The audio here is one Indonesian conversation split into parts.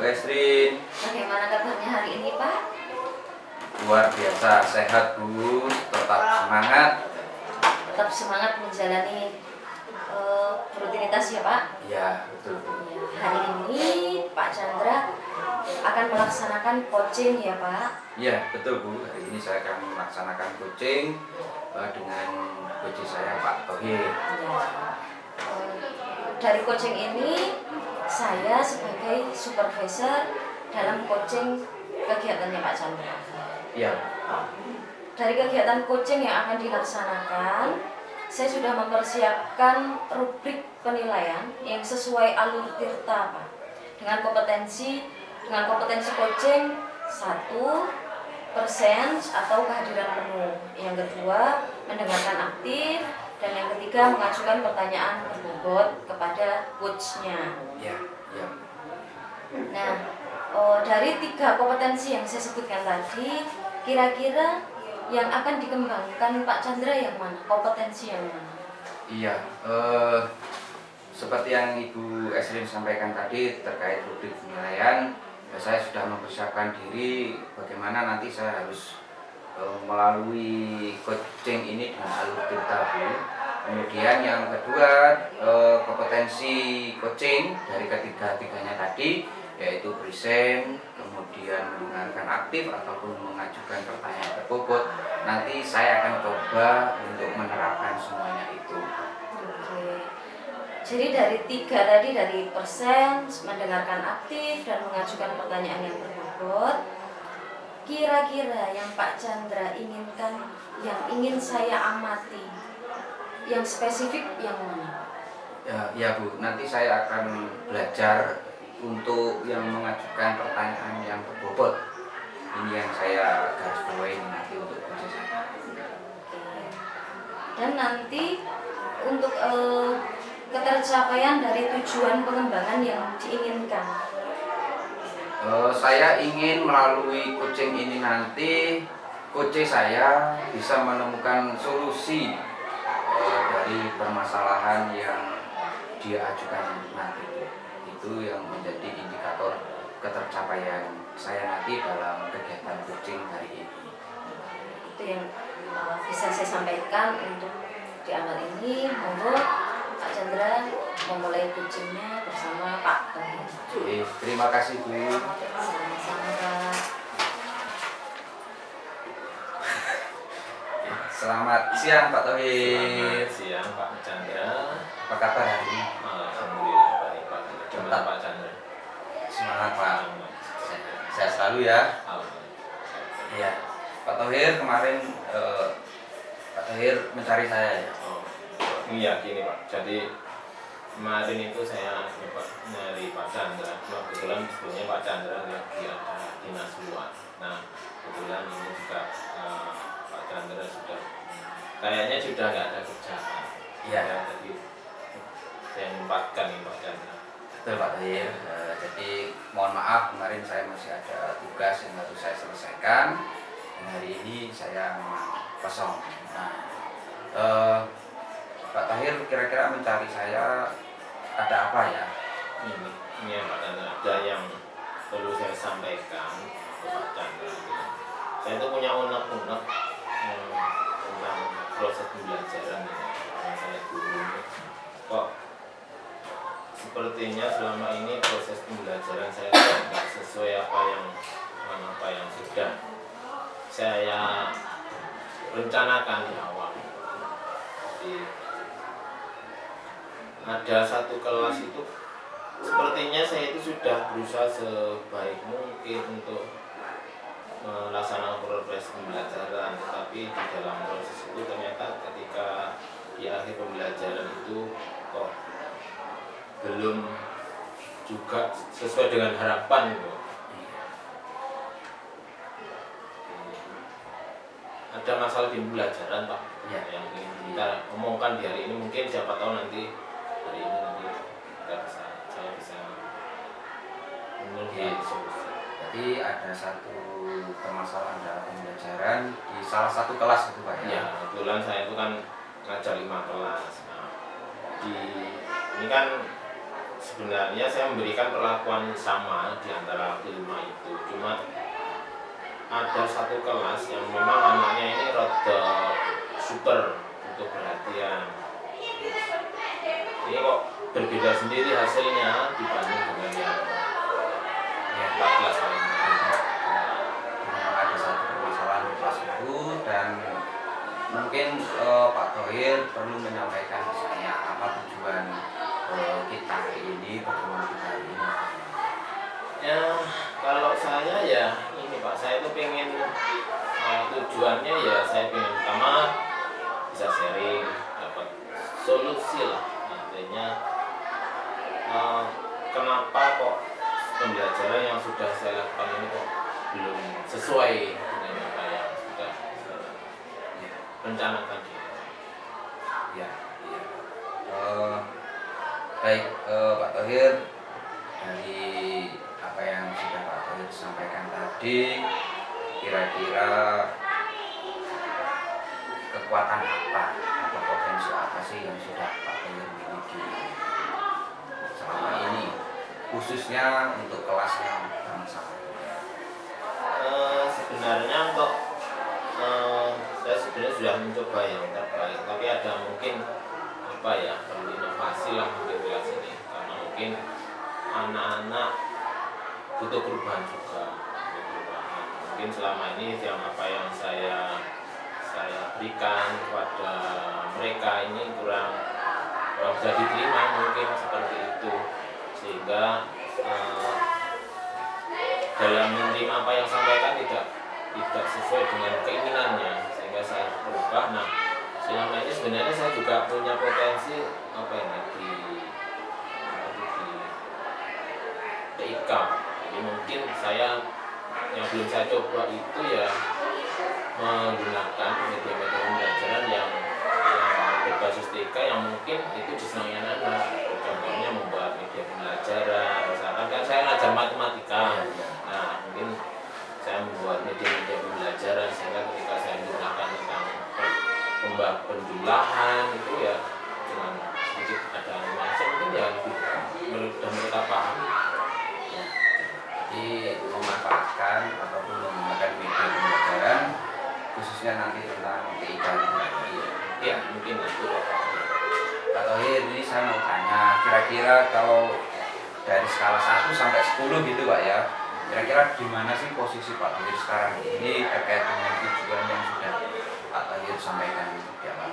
Bu Esrin. Bagaimana kabarnya hari ini, Pak? Luar biasa sehat Bu, tetap semangat. Tetap semangat menjalani rutinitas ya, Pak? Iya, betul Bu. Ya, hari ini Pak Chandra akan melaksanakan coaching ya, Pak? Iya, betul Bu. Hari ini saya akan melaksanakan coaching dengan coach saya Pak Tohir. Ya. Dari coaching ini saya sebagai supervisor dalam coaching kegiatannya Pak Chandra. Iya. Dari kegiatan coaching yang akan dilaksanakan, saya sudah mempersiapkan rubrik penilaian yang sesuai alur tirta, Pak. Dengan kompetensi coaching 1% atau kehadiran penuh. Yang kedua, mendengarkan aktif. Dan yang ketiga, mengajukan pertanyaan berbobot kepada coachnya. Iya, iya. Nah, dari 3 kompetensi yang saya sebutkan tadi, kira-kira yang akan dikembangkan Pak Chandra yang mana? Kompetensi yang mana? Iya, seperti yang Ibu Esrin sampaikan tadi terkait rubrik penilaian, saya sudah mempersiapkan diri bagaimana nanti saya harus melalui coaching ini dengan alur tirta Bu. Kemudian yang kedua, kompetensi coaching dari ketiga-tiganya tadi, yaitu present, kemudian mendengarkan aktif ataupun mengajukan pertanyaan berbobot. Nanti saya akan coba untuk menerapkan semuanya itu. Oke. Jadi dari 3 tadi, dari persen, mendengarkan aktif, dan mengajukan pertanyaan yang berbobot, kira-kira yang Pak Chandra inginkan, yang ingin saya amati, yang spesifik yang mana? Ya Bu, nanti saya akan belajar untuk yang mengajukan pertanyaan yang berbobot. Ini yang saya garis bawahi nanti untuk coach saya. Dan nanti untuk ketercapaian dari tujuan pengembangan yang diinginkan. Saya ingin melalui coaching ini nanti coach saya bisa menemukan solusi dari permasalahan yang dia ajukan nanti. Itu yang menjadi indikator ketercapaian saya nanti dalam kegiatan coaching hari ini. Itu yang bisa saya sampaikan untuk di awal ini. Monggo Pak Chandra memulai coachingnya bersama Pak Tohir. Terima kasih Bu. Sama-sama Pak. Selamat siang Pak Tohir. Selamat siang Pak Chandra. Apa kabar hari ini? Alhamdulillah baik Pak. Gimana Pak Chandra? Semangat Pak. Sehat selalu ya. Alhamdulillah. Iya. Pak Tohir kemarin Pak Tohir mencari saya ya. Iya gini Pak. Jadi kemarin itu saya coba nyari Pak Chandra. Kebetulan sebelumnya Pak Chandra lagi ada dinas luar. Nah kebetulan ini juga Pak Chandra kayaknya sudah nggak ada kerjaan. Iya. Ya, jadi saya menyempatkan ini Pak Chandra. Betul Pak Tohir. Jadi mohon maaf kemarin saya masih ada tugas yang harus saya selesaikan. Dan hari ini saya memang kosong. Nah, Pak Tohir kira-kira mencari saya ada apa ya? Ini ya Pak Chandra, ada yang perlu saya sampaikan ke Pak Chandra. Saya itu punya unek-unek tentang proses pembelajaran ini yang saya guru ini. Kok sepertinya selama ini proses pembelajaran saya tidak sesuai apa yang sudah saya rencanakan di awal. Jadi ada satu kelas itu sepertinya saya itu sudah berusaha sebaik mungkin untuk melaksanakan proses pembelajaran, tetapi di dalam proses itu ternyata ketika di akhir pembelajaran itu kok belum juga sesuai dengan harapan gitu. Ada masalah di pembelajaran Pak Ya. yang ingin kita omongkan di hari ini, mungkin siapa tahu nanti hari ini saya bisa menemukan solusi. Jadi ada satu permasalahan dalam pembelajaran di salah satu kelas itu Pak ya? Ya, kebetulan saya itu kan ngajar 5 kelas. Nah, ini kan sebenarnya saya memberikan perlakuan sama di antara kelima itu, cuma ada satu kelas yang memang anaknya ini rada super untuk perhatian. Ini kok berbeda sendiri hasilnya dibanding dengan yang 14 lain. Memang ada satu permasalahan di kelas itu, dan mungkin Pak Thohir perlu menyampaikan ke saya apa tujuan kita hari ini, pertemuan kita hari ini. Ya, kalau saya ya ini Pak, saya itu pengen tujuannya ya saya pengen pertama bisa sharing, dapat solusi lah. Artinya kenapa kok pembelajaran yang sudah saya lakukan ini kok belum sesuai dengan apa yang sudah saya rencanakan. Ya, ya. Baik, Pak Thohir, dari apa yang sudah Pak Thohir sampaikan tadi, kira-kira kekuatan apa atau potensi apa sih yang sudah Pak Thohir miliki selama ini, khususnya untuk kelas yang bermasalah? Sebenarnya untuk saya sebenarnya sudah mencoba yang terbaik, tapi ada mungkin apa ya, perlu inovasi lah mungkin kelas ini, karena mungkin anak-anak butuh perubahan juga, butuh perubahan. Mungkin selama ini yang apa yang saya berikan kepada mereka ini kurang bisa diterima, mungkin seperti itu, sehingga dalam menerima apa yang saya sampaikan tidak sesuai dengan keinginannya, sehingga saya berubah. Nah, selama ini sebenarnya saya juga punya potensi apa ini di TIK. Jadi mungkin saya yang belum saya coba itu ya menggunakan media-media pembelajaran yang berbasis TIK yang mungkin itu disenangi anak-anak. Contohnya membuat media pembelajaran, misalkan kan saya ngajar matematika. Nah, mungkin saya membuat media-media pembelajaran sehingga ketika saya menggunakan tentang penjumlahan itu ya dengan sedikit ada animasi mungkin ya lebih mereka paham. Jadi memanfaatkan ataupun menggunakan media pembelajaran khususnya nanti tentang TIK lagi. Ya mungkin itu. Pak Thohir, ini saya mau tanya, kira-kira kalau dari skala 1 sampai 10 gitu Pak ya, kira-kira di mana sih posisi Pak Thohir sekarang ini terkait dengan tujuan yang sudah Pak Thohir sampaikan di awal?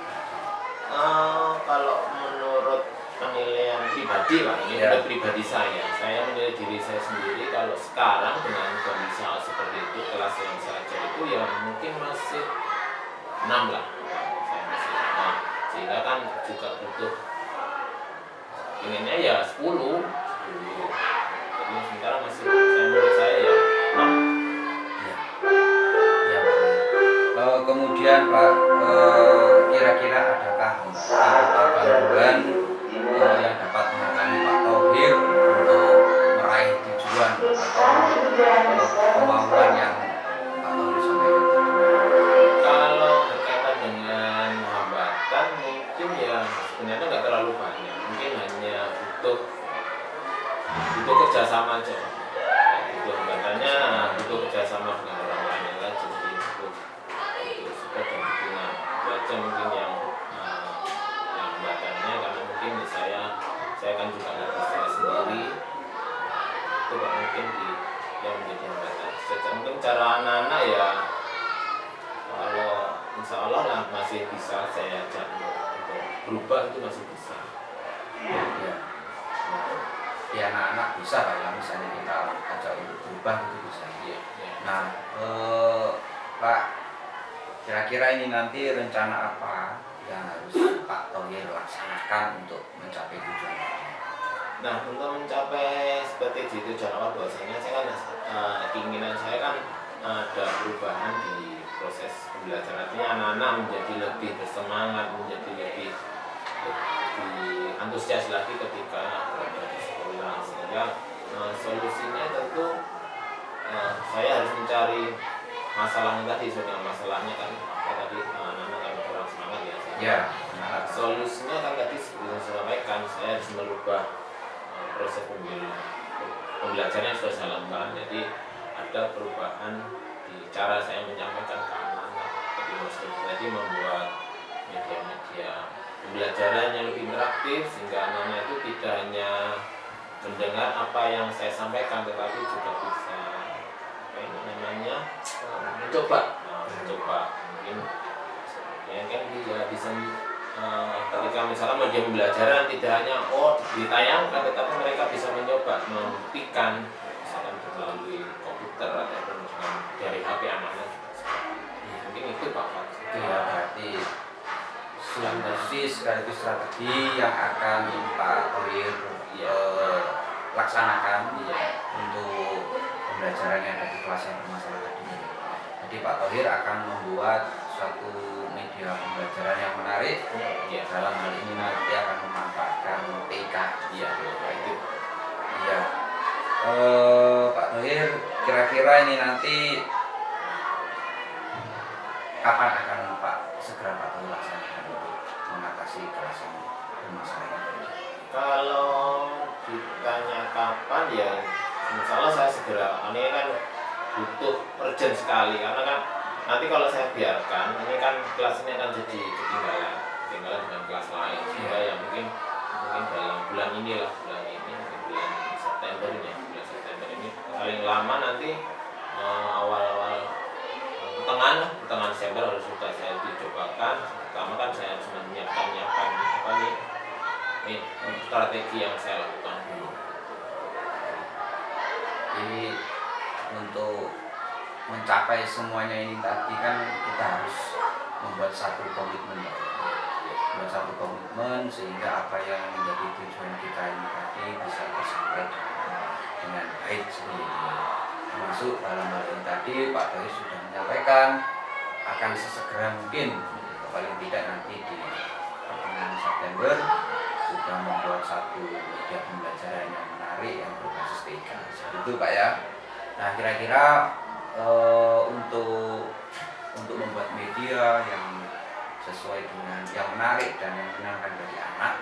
Kalau menurut penilaian pribadi Pak, ini menurut pribadi saya menilai diri saya sendiri kalau sekarang dengan kondisi seperti itu, kelas yang saya ajar itu ya mungkin masih 6 lah, saya masih 6, sehingga kan juga butuh inginnya ya 10. Jadi sementara masih menurut saya ya 6. Ya, Pak. Kemudian Pak, kira-kira adakah gangguan yang dapat menghalangi Pak Thohir untuk meraih tujuan atau kemauan yang Pak Thohir sampaikan? Kalau berkaitan dengan hambatan mungkin ya sebenarnya nggak terlalu banyak, mungkin hanya butuh kerjasama aja. Itu hambatannya butuh kerjasama dengan orang lain aja, jadi butuh support dan dukungan. Itu aja mungkin yang hambatannya, karena mungkin saya kan juga nggak bisa sendiri. Itu mungkin yang menjadi hambatan. Mungkin cara anak-anak ya kalau insya Allah lah masih bisa saya ajak untuk berubah, itu masih bisa. Ya. Di anak-anak bisa Pak ya, misalnya kita ajak untuk berubah itu bisa. Ya. Nah, Pak, kira-kira ini nanti rencana apa yang harus Pak Thohir laksanakan untuk mencapai tujuan? Nah, untuk mencapai seperti di tujuan awal, bahwasanya saya kan keinginan saya kan ada perubahan di proses pembelajaran, artinya anak-anak menjadi lebih bersemangat, menjadi lebih antusias lagi ketika berada di sekolah, sehingga solusinya tentu saya harus mencari masalahnya tadi. Soalnya masalahnya kan tadi anak-anak kan kurang semangat ya. Ya. Solusinya kan tadi seperti yang saya sampaikan, saya harus merubah proses pembelajaran yang sudah saya lakukan. Jadi ada perubahan di cara saya menyampaikan ke anak-anak. Jadi maksud tadi membuat media-media pembelajaran yang lebih interaktif sehingga anak-anak itu tidak hanya mendengar apa yang saya sampaikan, tetapi juga bisa apa ini namanya mencoba mungkin ya kan dia bisa ketika misalnya media pembelajaran tidak hanya ditayangkan, tetapi mereka bisa mencoba membuktikan misalkan melalui komputer ataupun dari HP anak-anak. Mungkin itu Pak Fat. Itu ya berarti solusi sekaligus strategi yang akan Pak Thohir laksanakan untuk pembelajaran yang ada di kelas yang bermasalah tadi. Jadi Pak Thohir akan membuat suatu media pembelajaran yang menarik. Dalam hal ini nanti akan memanfaatkan TK. Itu. Iya. Pak Thohir, kira-kira ini nanti kapan akan segera Pak Thohir laksanakan untuk mengatasi kelas yang bermasalah ini? Kalau ditanya kapan ya, misalnya saya segera. Ini kan butuh urgent sekali karena kan nanti kalau saya biarkan ini kan kelas ini akan jadi ketinggalan dengan kelas lain. Sehingga ya mungkin dalam bulan ini mungkin bulan September ini paling lama nanti awal pertengahan Desember harus sudah saya dicobakan. Pertama kan saya harus menyiapkan apa nih strategi yang saya lakukan dulu. Jadi untuk mencapai semuanya ini tadi kan kita harus membuat satu komitmen, sehingga apa yang menjadi tujuan kita ini tadi bisa tercapai dengan baik sendiri. Termasuk dalam hal ini tadi Pak Thohir sudah menyampaikan akan sesegera mungkin, paling tidak nanti di pertengahan September sudah membuat satu media pembelajaran yang menarik yang berbasis TK. Itu Pak ya. Nah kira-kira untuk membuat media yang sesuai dengan yang menarik dan yang menyenangkan bagi anak,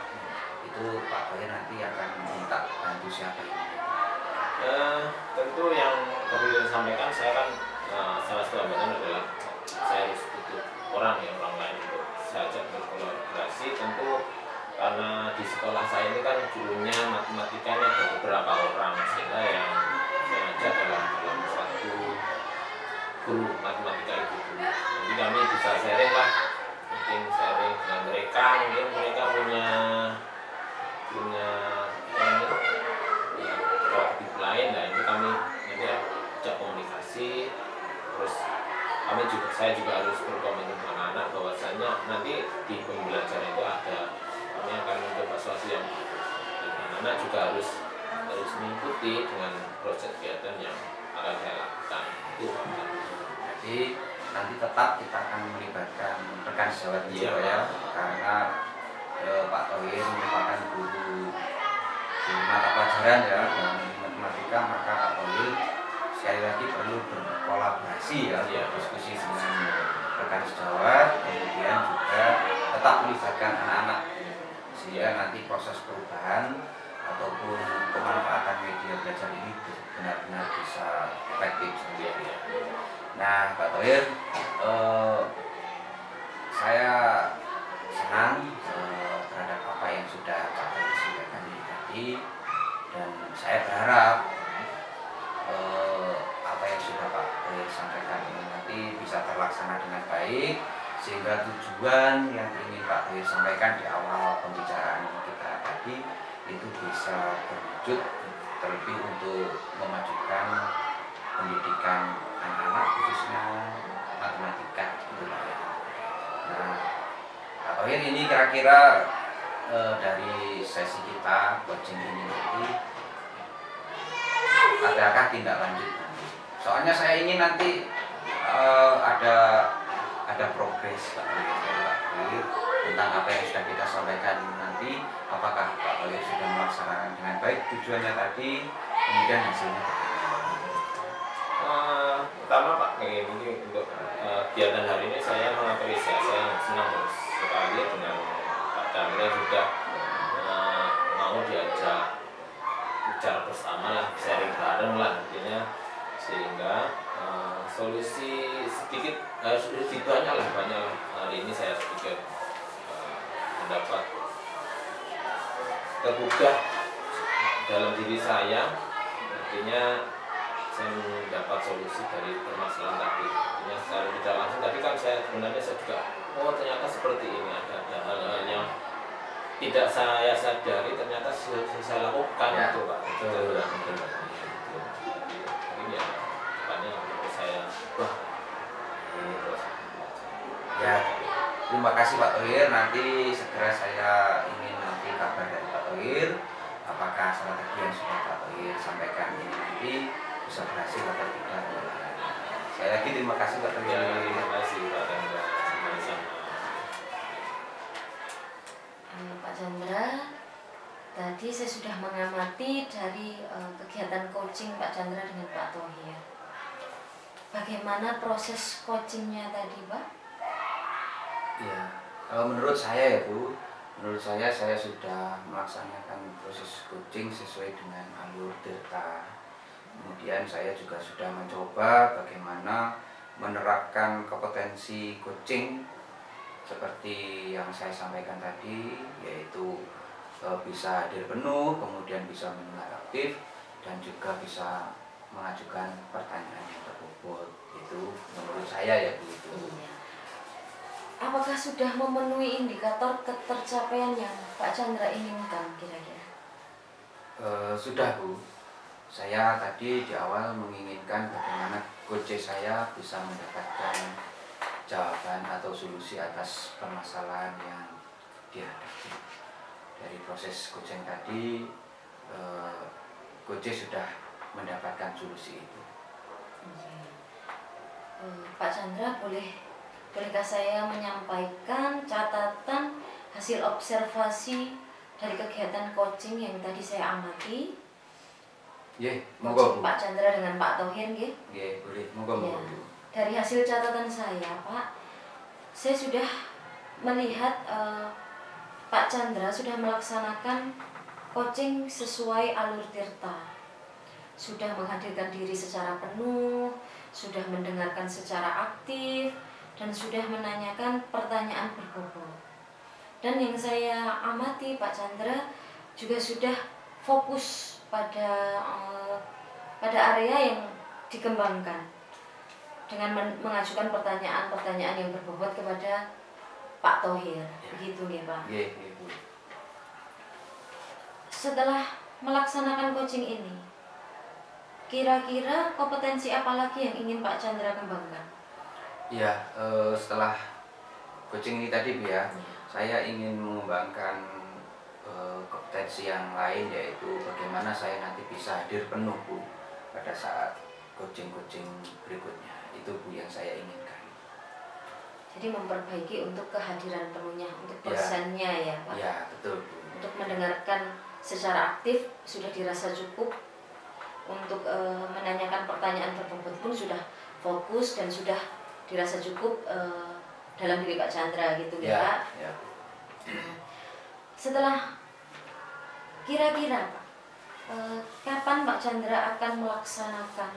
itu Pak Thohir nanti akan minta bantu siapa ini? Tentu yang tadi saya sampaikan, saya kan salah satu hambatan adalah saya harus butuh orang lain untuk saya ajak berkolaborasi. Tentu karena di sekolah saya ini kan gurunya matematikanya ada beberapa orang, sehingga yang saya ajak dalam satu guru matematika itu dulu. Jadi kami bisa sharing lah, mungkin sharing dengan mereka, mungkin mereka punya kreatif lain. Nah itu kami nanti ajak komunikasi. Terus saya juga harus berkomunikasi dengan anak bahwasanya nanti di pembelajaran itu kami akan mencoba sesuatu yang dan anak juga harus mengikuti dengan proses kegiatan yang akan saya lakukan. Itu jadi nanti tetap kita akan melibatkan rekan sejawat ya, karena Pak Thohir merupakan guru mata pelajaran ya dalam matematika, maka Pak Thohir sekali lagi perlu berkolaborasi diskusi dengan rekan sejawat, kemudian juga tetap melibatkan anak-anak sehingga nanti proses perubahan ataupun pemanfaatan media belajar ini benar-benar bisa efektif sendiri. Nah Pak Thohir, saya senang terhadap apa yang sudah Pak Thohir sampaikan tadi, dan saya berharap apa yang sudah Pak Thohir sampaikan ini nanti bisa terlaksana dengan baik, sehingga tujuan yang ingin Pak Thohir sampaikan di awal pembicaraan kita tadi itu bisa terwujud, terlebih untuk memajukan pendidikan anak-anak khususnya matematika. Nah Pak Thohir, ini kira-kira dari sesi kita coaching ini nanti adakah tindak lanjut nanti? Soalnya saya ingin nanti ada progres Pak Thohir tentang apa yang sudah kita sampaikan nanti, apakah Pak Thohir sudah melaksanakan dengan baik tujuannya tadi, kemudian hasilnya pertama Pak, ini untuk kegiatan hari ini saya mengapresiasi, saya senang sekali dengan Pak Damri sudah mau diajak solusi sedikit, sedikit banyak lah hari ini saya sedikit mendapat tergugah dalam diri saya, artinya saya mendapat solusi dari permasalahan tadi. Artinya secara tidak langsung tadi kan saya sebenarnya saya juga ternyata seperti ini, ada hal-hal yang tidak saya sadari ternyata saya lakukan Ya, itu Pak. betul. Jadi ya depannya menurut saya wah ini terus. Ya, terima kasih Pak Thohir. Nanti segera saya ingin nanti kabar dari Pak Thohir. Apakah strategi yang sudah Pak Thohir sampaikan ini nanti bisa berhasil atau tidak? Saya lagi terima kasih Pak Thohir. Ya, terima kasih Pak Chandra. Pak Chandra, tadi saya sudah mengamati dari kegiatan coaching Pak Chandra dengan Pak Thohir. Bagaimana proses coachingnya tadi, Pak? Ya, kalau menurut saya ya Bu, menurut saya sudah melaksanakan proses coaching sesuai dengan alur Tirta. Kemudian saya juga sudah mencoba bagaimana menerapkan kompetensi coaching seperti yang saya sampaikan tadi, yaitu bisa hadir penuh, kemudian bisa mendengar aktif, dan juga bisa mengajukan pertanyaan yang terbobot. Itu menurut saya ya Bu. Iya. Apakah sudah memenuhi indikator ketercapaian yang Pak Chandra inginkan kira-kira? Sudah Bu. Saya tadi di awal menginginkan bagaimana coach saya bisa mendapatkan jawaban atau solusi atas permasalahan yang dihadapi. Dari proses coaching tadi, coach sudah mendapatkan solusi itu. Pak Chandra, bolehkah saya menyampaikan catatan hasil observasi dari kegiatan coaching yang tadi saya amati? Ye, Coaching monggo Bu. Pak Chandra dengan Pak Thohir, nggih? Ye, boleh, monggo Ya. Bu. Dari hasil catatan saya, Pak, saya sudah melihat Pak Chandra sudah melaksanakan coaching sesuai alur Tirta. Sudah menghadirkan diri secara penuh, sudah mendengarkan secara aktif, dan sudah menanyakan pertanyaan berbobot. Dan yang saya amati, Pak Chandra juga sudah fokus pada area yang dikembangkan dengan mengajukan pertanyaan-pertanyaan yang berbobot kepada Pak Thohir. Begitu ya Pak. Ye, Bu. Setelah melaksanakan coaching ini, kira-kira kompetensi apa lagi yang ingin Pak Chandra kembangkan? Ya, setelah coaching ini tadi Bu ya, saya ingin mengembangkan kompetensi yang lain, yaitu bagaimana saya nanti bisa hadir penuh Bu pada saat coaching-coaching berikutnya. Itu Bu yang saya inginkan. Jadi memperbaiki untuk kehadiran penuhnya, untuk Ya. persennya ya Pak. Ya, betul Bu. Untuk mendengarkan secara aktif sudah dirasa cukup, untuk menanyakan pertanyaan berbobot pun sudah fokus dan sudah dirasa cukup dalam diri Pak Chandra gitu ya Pak. Ya. Setelah kira-kira Pak, kapan Pak Chandra akan melaksanakan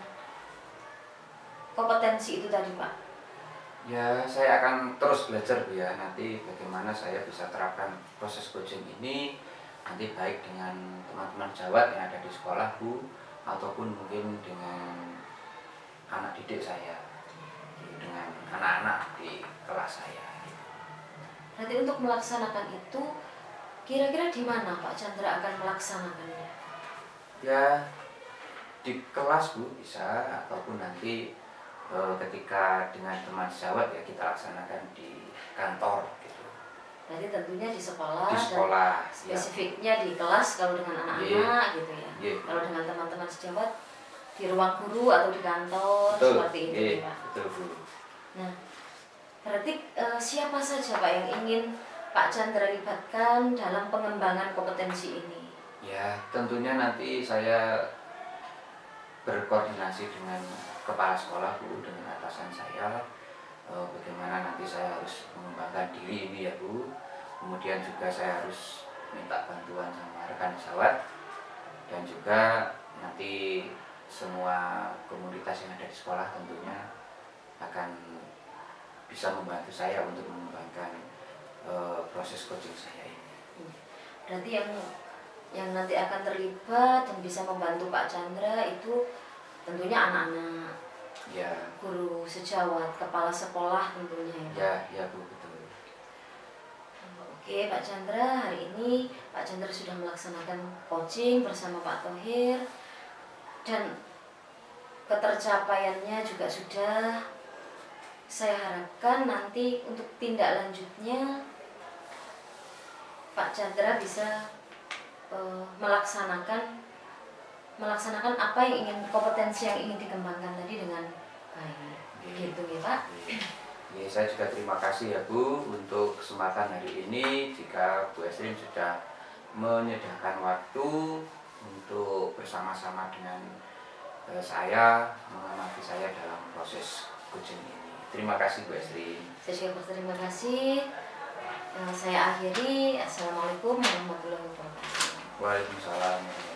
kompetensi itu tadi Pak? Ya, saya akan terus belajar Bu ya. Nanti bagaimana saya bisa terapkan proses coaching ini nanti baik dengan teman-teman jawab yang ada di sekolah Bu, ataupun mungkin dengan anak didik saya, dengan anak-anak di kelas saya. Nanti untuk melaksanakan itu kira-kira di mana Pak Chandra akan melaksanakannya? Ya, di kelas Bu bisa, ataupun nanti ketika dengan teman sejawat ya kita laksanakan di kantor gitu. Nanti tentunya di sekolah, Di sekolah dan spesifiknya di kelas kalau dengan anak-anak gitu ya. Yeah. Kalau dengan teman-teman sejawat di ruang guru atau di kantor. Betul. Seperti itu Yeah, ya Pak. betul Bu. Nah, berarti siapa saja Pak yang ingin Pak Chandra libatkan dalam pengembangan kompetensi ini? Ya, tentunya nanti saya berkoordinasi dengan kepala sekolah Bu, dengan atasan saya, bagaimana nanti saya harus mengembangkan diri ini ya Bu. Kemudian juga saya harus minta bantuan sama rekan sejawat, dan juga nanti semua komunitas yang ada di sekolah tentunya akan bisa membantu saya untuk mengembangkan proses coaching saya ini. Berarti yang nanti akan terlibat dan bisa membantu Pak Chandra itu tentunya anak-anak, Ya, guru sejawat, kepala sekolah tentunya ya Pak. ya Bu, betul. Oke Pak Chandra, hari ini Pak Chandra sudah melaksanakan coaching bersama Pak Thohir dan ketercapaiannya juga sudah. Saya harapkan nanti untuk tindak lanjutnya Pak Chandra bisa melaksanakan apa yang kompetensi yang ingin dikembangkan tadi dengan baik. Gitu ya Pak. Ya, saya juga terima kasih ya Bu untuk kesempatan hari ini. Jika Bu Esrin sudah menyediakan waktu untuk bersama-sama dengan saya mengamati saya dalam proses coaching ini. Terima kasih Bu Esrin. Saya juga berterima kasih. Saya akhiri. Assalamualaikum warahmatullahi wabarakatuh. Waalaikumsalam.